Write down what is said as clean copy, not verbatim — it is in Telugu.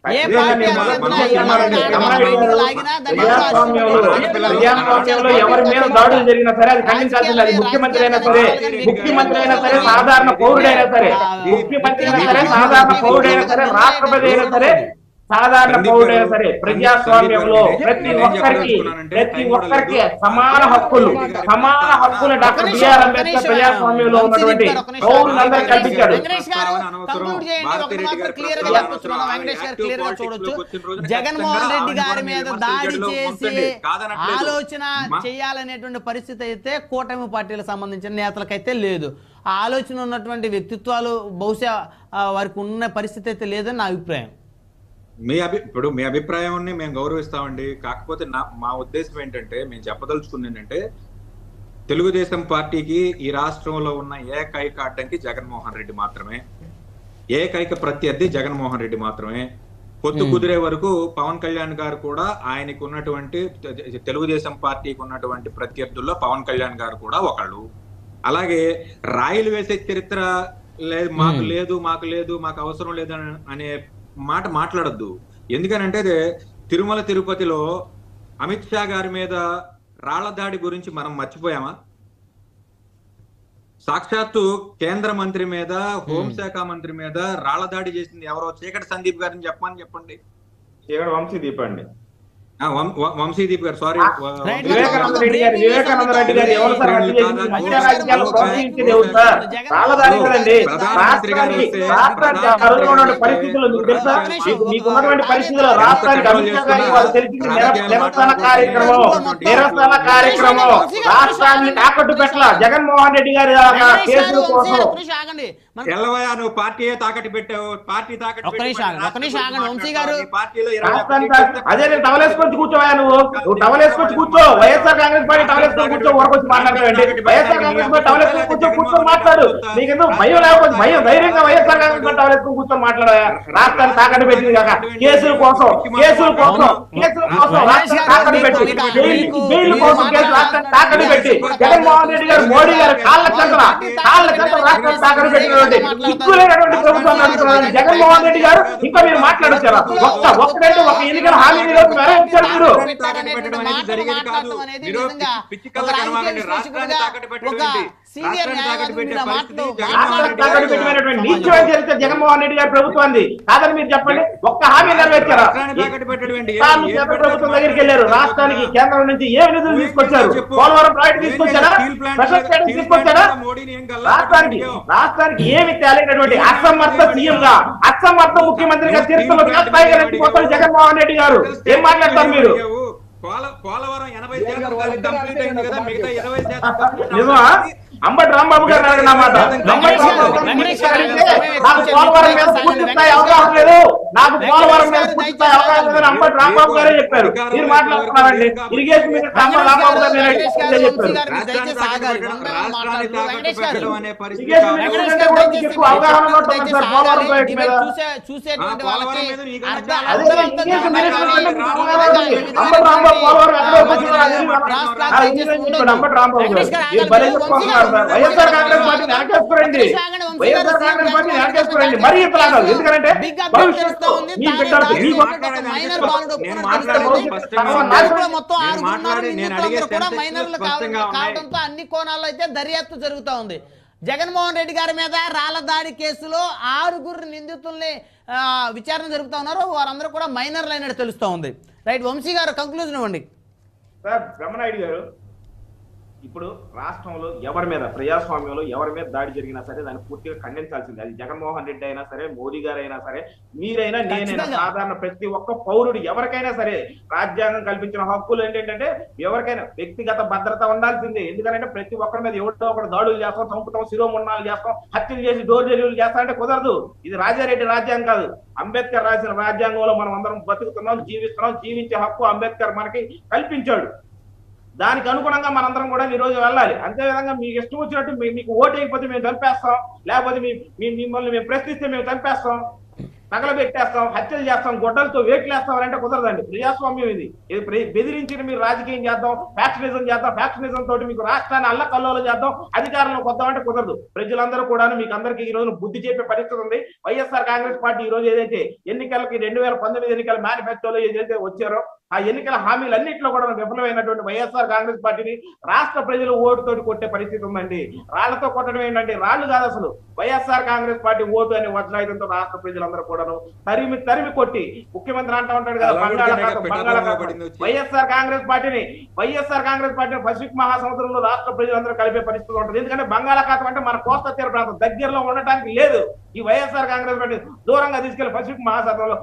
ఏ పార్టీ ప్రజాస్వామ్యంలో ఎవరి మీద దాడులు జరిగినా సరే అది ఖండించాల్సింది. అది ముఖ్యమంత్రి అయినా సరే, ముఖ్యమంత్రి అయినా సరే, సాధారణ పౌరుడైనా సరే, ముఖ్యమంత్రి అయినా సరే, సాధారణ పౌరుడైనా సరే, రాష్ట్రపతి అయినా సరే, సాధారణ పౌరుడైనా సరే, ప్రజాస్వామ్యంలో ప్రతి ఒక్కరికి సమాన హక్కులు డాక్టర్ బిఆర్ అంబేద్కర్ ప్రజాస్వామ్యంలో ఉన్నటువంటి పౌరులందరూ కల్పించారు. జగన్మోహన్ రెడ్డి గారి మీద దాడి చేసి ఆలోచన చేయాలనేటువంటి పరిస్థితి అయితే కూటమి పార్టీలకు సంబంధించిన నేతలకైతే లేదు. ఆ ఆలోచన ఉన్నటువంటి వ్యక్తిత్వాలు బహుశా వారికి ఉన్న పరిస్థితి అయితే లేదని నా అభిప్రాయం. ఇప్పుడు మీ అభిప్రాయాన్ని మేము గౌరవిస్తామండి. కాకపోతే మా ఉద్దేశం ఏంటంటే, మేము చెప్పదలుచుకుంది ఏంటంటే, తెలుగుదేశం పార్టీకి ఈ రాష్ట్రంలో ఉన్న ఏకైక అడ్డంకి జగన్మోహన్ రెడ్డి మాత్రమే, ఏకైక ప్రత్యర్థి జగన్మోహన్ రెడ్డి మాత్రమే. పొత్తు కుదిరే వరకు పవన్ కళ్యాణ్ గారు కూడా ఆయనకు ఉన్నటువంటి తెలుగుదేశం పార్టీకి ఉన్నటువంటి ప్రత్యర్థుల్లో పవన్ కళ్యాణ్ గారు కూడా ఒకళ్ళు. అలాగే రాయిలు వేసే చరిత్ర లేదు, మాకు లేదు మాకు అవసరం లేదు అనే మాట మాట్లాడద్దు. ఎందుకనంటే తిరుమల తిరుపతిలో అమిత్ షా గారి మీద రాళ్ల దాడి గురించి మనం మర్చిపోయామా? సాక్షాత్తు కేంద్ర మంత్రి మీద, హోంశాఖ మంత్రి మీద రాళ్ల దాడి చేసింది ఎవరో? చీకటి సందీప్ గారిని చెప్పండి. చీకటి వంశీదీప్ అండి, వంశీదీప్ గారు, సారీ, వివేకానంద రెడ్డి గారు ఎవరు సార్? పరిస్థితులు మీకున్నటువంటి పరిస్థితుల్లో రాష్ట్రానికి అమిత్ షా గారికి వాళ్ళు తెలిసింది నిరసన కార్యక్రమం రాష్ట్రాన్ని తాకట్టు పెట్టల జగన్మోహన్ రెడ్డి గారి కేసుల కోసం. తెల్లవయా, నువ్వు పార్టీ తాకట్టు పెట్టావు, పార్టీ తాకట్టు అదే నేను టవలేసుకొని కూర్చోవా, నువ్వు టవలేసుకొచ్చి కూర్చో. వైఎస్ఆర్ కాంగ్రెస్ పార్టీ టవలేసుకొని కూర్చో, ఊరకొచ్చి మాట్లాడతావండి. వైఎస్ఆర్ కాంగ్రెస్ పార్టీ టవలేసుకొని కూర్చొని మాట్లాడు. నీకెందుకు భయం లేకపోతే భయం, ధైర్యంగా వైఎస్ఆర్ కాంగ్రెస్ పార్టీ టవలేసుకొని కూర్చొని మాట్లాడా. రాష్ట్రాన్ని తాకట్టు పెట్టింది కాక కేసుల కోసం రాష్ట్రాన్ని తాకట్టు పెట్టి, బెయిల్ కోసం కేసు రాష్ట్రాన్ని తాకట్టు పెట్టి, జగన్మోహన్ రెడ్డి గారు మోడీ గారు కాళ్ళ చెంతల రాష్ట్రాన్ని తాకట్టు పెట్టినటువంటి సిగ్గులేనటువంటి ప్రభుత్వం నడుస్తున్నారు జగన్మోహన్ రెడ్డి గారు. ఇంకా మీరు మాట్లాడొచ్చారా? ఒక్కడంటే ఒక ఎన్నికల హామీ జగన్మోహన్ రెడ్డి గారి ప్రభుత్వాన్ని కాదని మీరు చెప్పండి. ఒక్క హామీ నెరవేర్చారా? ప్రభుత్వం దగ్గరికి వెళ్ళారు, రాష్ట్రానికి కేంద్రం నుంచి ఏ నిధులు తీసుకొచ్చారు? పోలవరం ప్రాజెక్టు తీసుకొచ్చారా? స్పెషల్ స్టేటస్ తీసుకొచ్చారా? రాష్ట్రానికి ఏమి తేలినటువంటి అసమర్థ సీఎం గా, అసమర్థ ముఖ్యమంత్రిగా చరిత్రలో జగన్మోహన్ రెడ్డి గారు. ఏం మాట్లాడతారు మీరు? పోలవరం 80% కంప్లీట్ అయింది కదా, మిగతా 20% నిజమా? అంబటి రాంబాబు గారు అడిగిన మాట, నాకు పోలవరం మీద పూర్తి స్థాయి అవగాహన లేదు, నాకు పోలవరం మీద పూర్తి స్థాయి అవగాహన లేదని అంబటి రాంబాబు గారే చెప్పారు. మీరు మాట్లాడుతున్నారండి ఇరిగేషన్ మీద రాంబాబు గారు వైఎస్ఆర్ కాంగ్రెస్ పార్టీ వెనకేసుకోండి, వైఎస్ఆర్ కాంగ్రెస్ పార్టీ వెనకేసుకోండి. మరీ ఇట్లాగా ఎందుకంటే అన్ని కోణాల్లో అయితే దర్యాప్తు జరుగుతూ ఉంది. జగన్మోహన్ రెడ్డి గారి మీద రాళ్ల దాడి కేసులో 6 నిందితుల్ని విచారణ జరుపుతా ఉన్నారు. వారందరూ కూడా మైనర్లు అయినట్టు తెలుస్తూ ఉంది. రైట్, వంశీ గారు కంక్లూజన్ ఇవ్వండి. సార్ బ్రహ్మనాయుడు గారు, ఇప్పుడు రాష్ట్రంలో ఎవరి మీద, ప్రజాస్వామ్యంలో ఎవరి మీద దాడి జరిగినా సరే దాన్ని పూర్తిగా ఖండించాల్సింది. అది జగన్మోహన్ రెడ్డి అయినా సరే, మోడీ గారు అయినా సరే, మీరైనా, నేనైనా, సాధారణ ప్రతి ఒక్క పౌరుడు ఎవరికైనా సరే రాజ్యాంగం కల్పించిన హక్కులు ఏంటంటే ఎవరికైనా వ్యక్తిగత భద్రత ఉండాల్సిందే. ఎందుకంటే ప్రతి ఒక్కరి మీద ఎవరితో ఒకటి దాడులు చేస్తాం, చంపుతాం, శిరోమున్నాలు చేస్తాం, హత్యలు చేసి డోర్ డెలివరీలు చేస్తామంటే కుదరదు. ఇది రాజారెడ్డి రాజ్యాంగం కాదు, అంబేద్కర్ రాసిన రాజ్యాంగంలో మనం అందరం బతుకుతున్నాం, జీవిస్తున్నాం. జీవించే హక్కు అంబేద్కర్ మనకి కల్పించాడు. దానికి అనుగుణంగా మనందరం కూడా ఈ రోజు వెళ్ళాలి. అంతేవిధంగా మీకు ఇష్టం వచ్చినట్టు మీకు ఓటు వేయకపోతే మేము చంపేస్తాం, లేకపోతే మిమ్మల్ని మేము ప్రశ్నిస్తే మేము చంపేస్తాం. తగలబెట్టేస్తాం, హత్యలు చేస్తాం, గొడ్డలతో వేట్లేస్తాం అంటే కుదరదండి. ప్రజాస్వామ్యం ఇది. బెదిరించి మీరు రాజకీయం చేద్దాం, ఫ్యాక్షనిజం తోటి మీకు రాష్ట్రాన్ని అల్లకల్లోలం చేద్దాం, అధికారంలోకి వద్దామంటే కుదరదు. ప్రజలందరూ కూడా మీకు అందరికీ ఈ రోజు బుద్ధి చెప్పే పరిస్థితి ఉంది. వైఎస్ఆర్ కాంగ్రెస్ పార్టీ ఈ రోజు ఏదైతే ఎన్నికలకి 2019 ఎన్నికల మేనిఫెస్టోలో ఏదైతే వచ్చారో ఆ ఎన్నికల హామీలన్నింటిలో కూడా విఫలమైనటువంటి వైఎస్ఆర్ కాంగ్రెస్ పార్టీని రాష్ట్ర ప్రజలు ఓటుతోటి కొట్టే పరిస్థితి ఉందండి. రాళ్లతో కొట్టడం ఏంటంటే రాళ్లు కాదు, అసలు వైఎస్ఆర్ కాంగ్రెస్ పార్టీ ఓటు అనే వజ్రాయుధంతో రాష్ట్ర ప్రజలందరూ కూడాను తరిమి కొట్టి, ముఖ్యమంత్రి అంటూ ఉంటాడు కదా బంగాళాఖాతం, వైఎస్ఆర్ కాంగ్రెస్ పార్టీని పసిఫిక్ మహాసముద్రంలో రాష్ట్ర ప్రజలందరూ కలిపే పరిస్థితి ఉంటుంది. ఎందుకంటే బంగాళాఖాతం అంటే మన కోస్తా తీర ప్రాంతం దగ్గరలో ఉండటానికి లేదు. ఈ వైఎస్ఆర్ కాంగ్రెస్ పార్టీ దూరంగా తీసుకెళ్లి పసిఫిక్ మహాసముద్రంలో